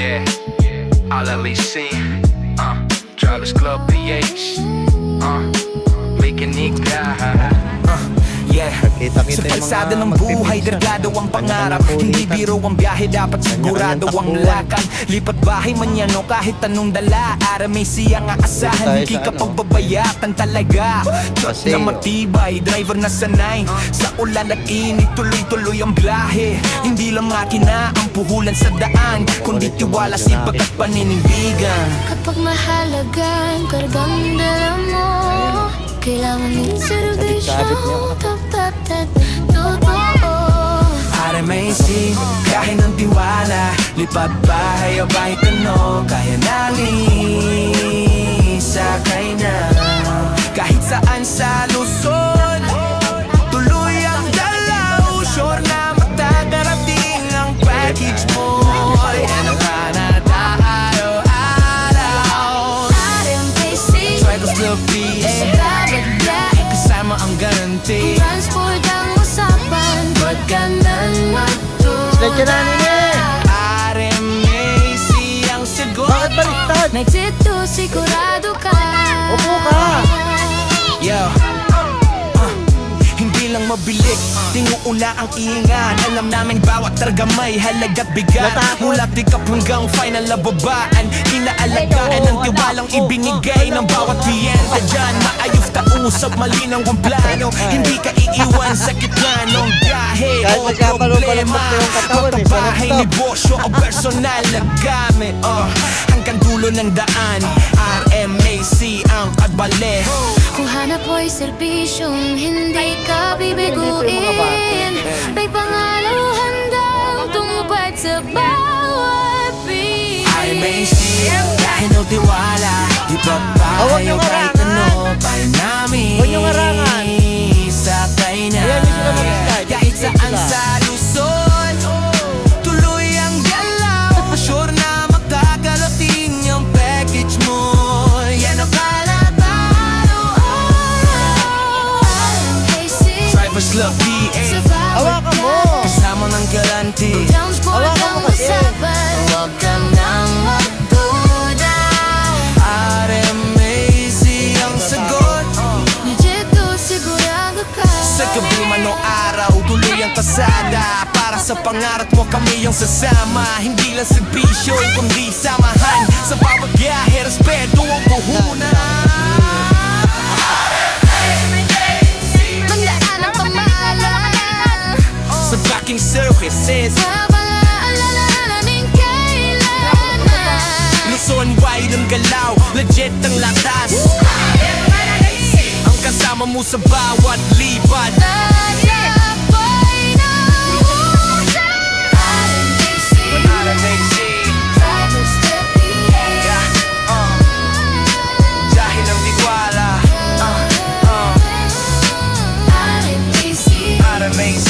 Yeah, LLEC, Travis Club PH, Mekanika. Yeah, sa kalsada ng buhay, dragado ang pangarap. Hindi biro ang biyahe, dapat sigurado ang lakad. Lipat bahay man yan o kahit anong dala, RMA siyang aasahan, hindi ka pagbabayatan talaga. Truck na matibay, driver na sanay. Sa ulan at init, tuloy-tuloy ang biyahe. Hindi lang makina ang puhulan sa daan, kundi tiwala, sipag at paninindigan. Kapag mahalaga ang kargang dala mo, kailangan ng servisyo, tapat at totoo. RMAC, kahit ng tiwala, lipat bahay o kahit ano, kaya namin sakay na. Kahit saan sa Luzon, tuloy ang dalaw, sure na matagarating ang package mo. Yan ang kanata araw-araw. RMAC, Travis Club PH, kasama ang garanti. transport ang usapan, ba't ka nang magtula? RMAC ang sagot. Bakit baliktad? Exit 2, sigurado ka. Upo ka. Yo, hindi lang mabilik, tinguuna ang iingan. Alam namin bawat targa may halaga't bigat. Mula pick up hanggang final na babaan, inaalagaan ang tiwalang ibinigay ng bawat kliyente dyan. Maayos kausap, malinaw ang plano, hindi ka iiwan sa gitna ng biyahe Kahit o magkapalo-palambot problema. na yung katawan, Magpapahay, stop. negosyo o personal na gamit, hanggang dulo ng daan, RMAC ang kadbale. Kung hanap mo'y serbisyong hindi ka bibiguin, may pangalahan daw tungpad sa bawat piling. RMAC, kahit no tiwala, di ba Huwag tayo niyong kahit harangan. ano, bahay namin Huwag niyong harangan. sakay na. Ayan, yung sila mag-slide. Kahit saan Sila. sa Luzon, tuloy ang galaw, sure na makakarating yung package mo. Yan ang kalatalo. Travis Club PH, Hawakan mo. kasama ng garanti. Transport Hawakan ang mo kasi. usapan, huwag ka nang magduda. RMAC ang sagot. Legit 2, sigurado ka. Sa gabi man o araw, tuloy ang kasada. Para sa pangarap mo kami yung sasama. Hindi lang serbisyo, kundi samahan. Sa bawat biyahe, respeto ang puhunan. Tandaan ang pamahalaan, Sa tracking services, papalaalalaning kailanman. Luzon wide ang galaw, legit ang latas. Ang kasama mo sa bawat lipat. At ako'y nauusan. RMAC, Travis Club PH. dahil ang tiwala. RMAC, RMAC.